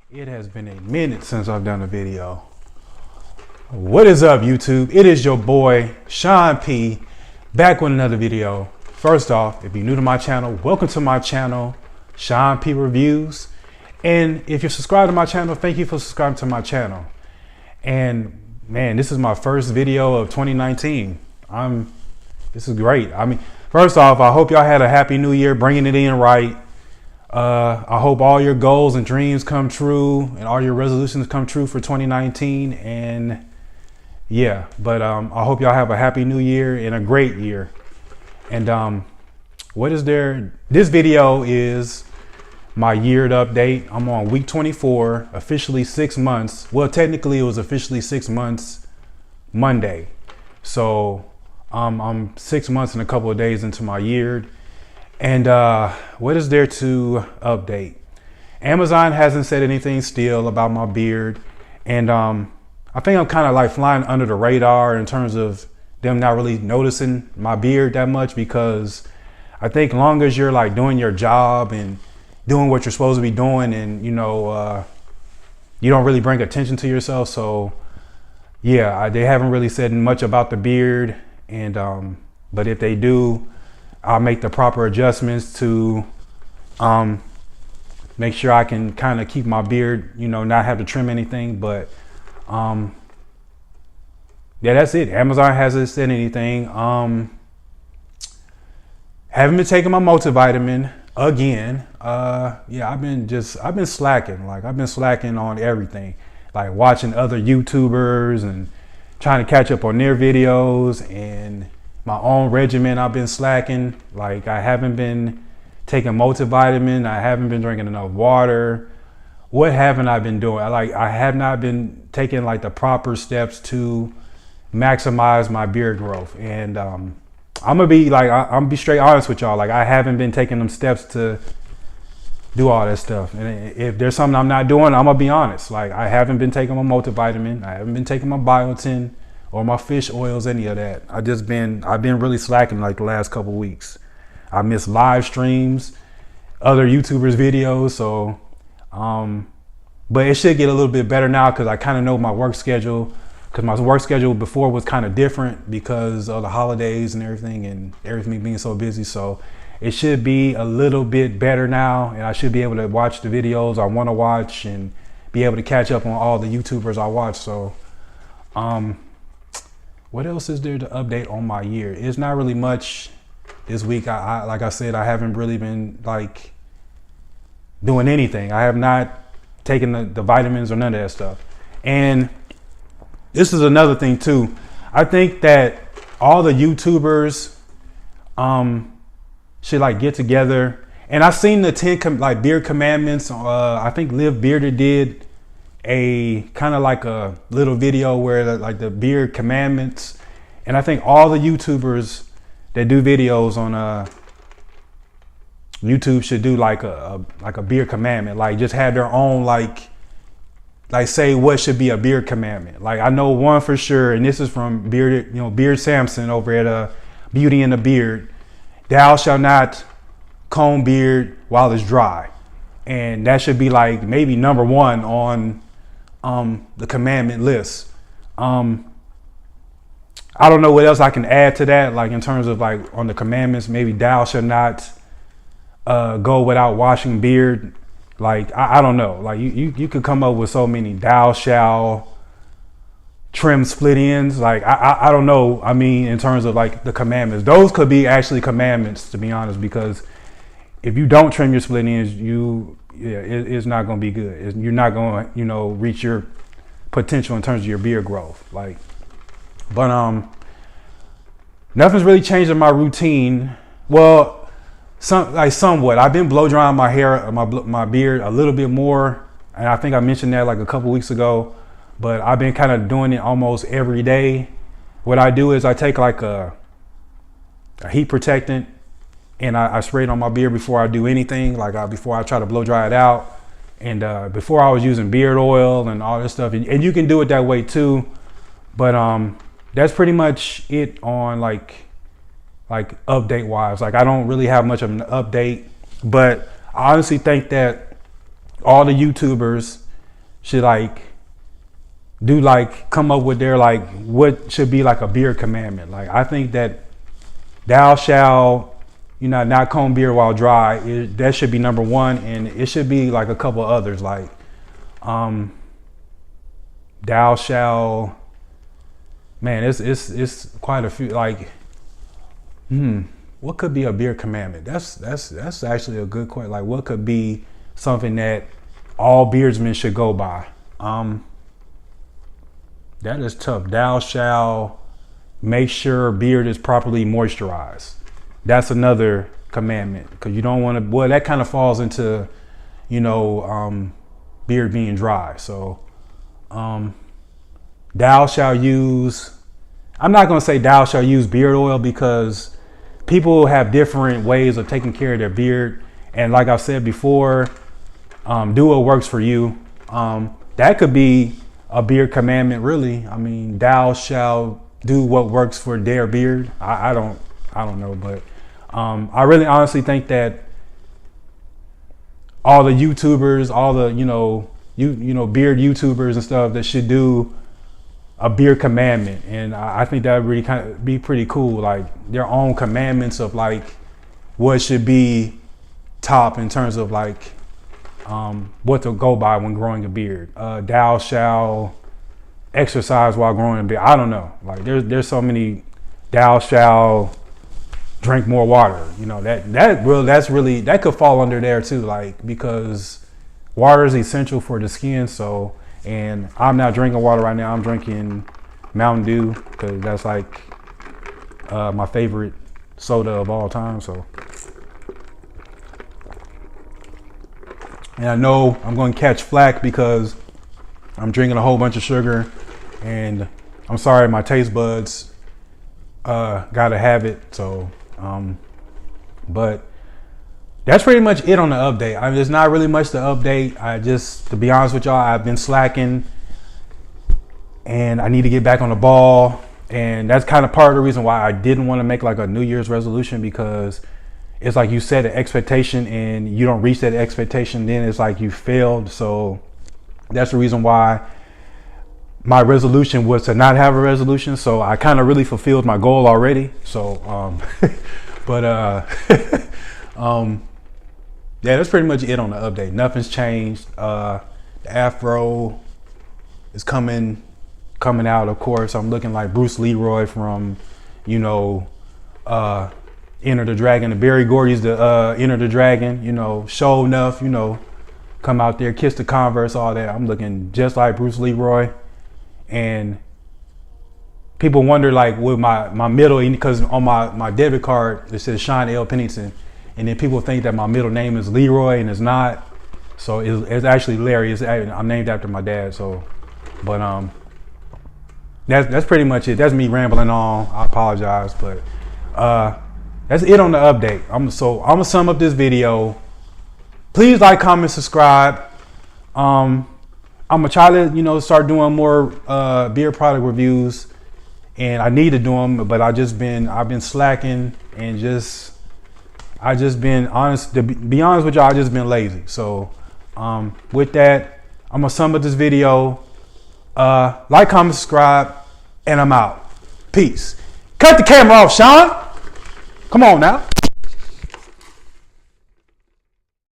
It has been a minute since I've done a video. What is up, YouTube? It is your boy, Sean P, back with another video. First off, if you're new to my channel, welcome to my channel, Sean P Reviews. And if you're subscribed to my channel, thank you for subscribing to my channel. And man, this is my first video of 2019. This is great. I mean, first off, I hope y'all had a happy new year, bringing it in right. I hope all your goals and dreams come true and all your resolutions come true for 2019. And yeah, but I hope y'all have a happy new year and a great year. And what is there? This video is my year update. I'm on week 24, officially 6 months. Well, technically it was officially 6 months Monday. So I'm 6 months and a couple of days into my year. And what is there to update? Amazon hasn't said anything still about my beard. And I think I'm kind of like flying under the radar in terms of them not really noticing my beard that much, because I think long as you're like doing your job and doing what you're supposed to be doing, and you know, you don't really bring attention to yourself. So yeah, they haven't really said much about the beard. And but if they do, I'll make the proper adjustments to make sure I can kind of keep my beard, you know, not have to trim anything. But yeah, that's it. Amazon hasn't said anything. Haven't been taking my multivitamin again. Yeah, I've been slacking. Like, I've been slacking on everything, like watching other YouTubers and trying to catch up on their videos, and my own regimen I've been slacking. Like, I haven't been taking multivitamin. I haven't been drinking enough water. What haven't I been doing? I have not been taking like the proper steps to maximize my beard growth. And I'm gonna be like, I'm gonna be straight honest with y'all. Like, I haven't been taking them steps to do all that stuff. And if there's something I'm not doing, I'm gonna be honest. Like, I haven't been taking my multivitamin. I haven't been taking my biotin or my fish oils, any of that. I've been really slacking like the last couple weeks. I missed live streams, other YouTubers' videos. So, but it should get a little bit better now, because I kind of know my work schedule. Because my work schedule before was kind of different because of the holidays and everything being so busy. So it should be a little bit better now, and I should be able to watch the videos I want to watch and be able to catch up on all the YouTubers I watch. So, what else is there to update on my year? It's not really much this week. I like I said, I haven't really been like doing anything. I have not taken the vitamins or none of that stuff. And this is another thing too. I think that all the YouTubers should like get together. And I've seen the 10 beard commandments. I think Live Bearded did a kind of like a little video where like the beard commandments. And I think all the YouTubers that do videos on YouTube should do like a beard commandment. Like, just have their own like say what should be a beard commandment. Like, I know one for sure, and this is from Beard Samson over at Beauty and the Beard. Thou shalt not comb beard while it's dry. And that should be like maybe number one on the commandment list. I don't know what else I can add to that, like in terms of like on the commandments. Maybe thou shalt not go without washing beard. Like, I don't know. Like, you could come up with so many. Thou shalt trim split ends. Like, I don't know. I mean, in terms of like the commandments, those could be actually commandments, to be honest, because if you don't trim your split ends, it's not going to be good. You're not going to, reach your potential in terms of your beard growth. Like, but nothing's really changed in my routine. Well, somewhat. I've been blow drying my hair, my beard a little bit more, and I think I mentioned that like a couple weeks ago. But I've been kind of doing it almost every day. What I do is I take like a heat protectant, and I spray it on my beard before I do anything. Like, before I try to blow dry it out. And before I was using beard oil and all this stuff, and you can do it that way too. But that's pretty much it on like update wise. Like, I don't really have much of an update, but I honestly think that all the YouTubers should like do like come up with their like what should be like a beer commandment. Like I think that thou shalt, you know, not comb beer while dry. That should be number one, and it should be like a couple others like thou shalt. Man, it's quite a few. Like, what could be a beer commandment? That's actually a good question. Like, what could be something that all beardsmen should go by? That is tough. Thou shalt make sure beard is properly moisturized. That's another commandment, because you don't want to. Well, that kind of falls into, you know, beard being dry. So, thou shalt use. I'm not going to say thou shalt use beard oil, because people have different ways of taking care of their beard, and like I've said before, do what works for you. That could be a beard commandment, really. I mean, thou shalt do what works for their beard. I don't know, but I really honestly think that all the YouTubers, all the you know beard YouTubers and stuff, that should do a beard commandment, and I think that would really kind of be pretty cool. Like their own commandments of like what should be top in terms of like what to go by when growing a beard. Thou shalt exercise while growing a beard. I don't know. Like there's so many. Thou shalt drink more water. You know, that's really that could fall under there too. Like, because water is essential for the skin. So, and I'm not drinking water right now. I'm drinking Mountain Dew, because that's like my favorite soda of all time. So. And I know I'm going to catch flack because I'm drinking a whole bunch of sugar, and I'm sorry, my taste buds gotta have it. So, but that's pretty much it on the update. I mean, there's not really much to update. To be honest with y'all, I've been slacking, and I need to get back on the ball. And that's kind of part of the reason why I didn't want to make like a New Year's resolution, because it's like you set an expectation and you don't reach that expectation, then it's like you failed. So that's the reason why my resolution was to not have a resolution. So I kind of really fulfilled my goal already. So, but yeah, that's pretty much it on the update. Nothing's changed. The afro is coming out, of course. I'm looking like Bruce Leroy from, you know, Enter the Dragon. The Barry Gordy's the Enter the Dragon, you know, show enough, you know, come out there, kiss the Converse, all that. I'm looking just like Bruce Leroy. And people wonder like with my middle, because on my debit card it says Sean L. Pennington, and then people think that my middle name is Leroy, and it's not. So it's actually Larry. I'm named after my dad. So, but that's pretty much it. That's me rambling on. I apologize, but that's it on the update. I'm gonna sum up this video. Please like, comment, subscribe. I'm gonna try to, you know, start doing more beer product reviews, and I need to do them, but I've been slacking, and I just been honest. To be honest with y'all, I just been lazy. So with that, I'm gonna sum up this video. Like, comment, subscribe, and I'm out. Peace. Cut the camera off, Sean. Come on now.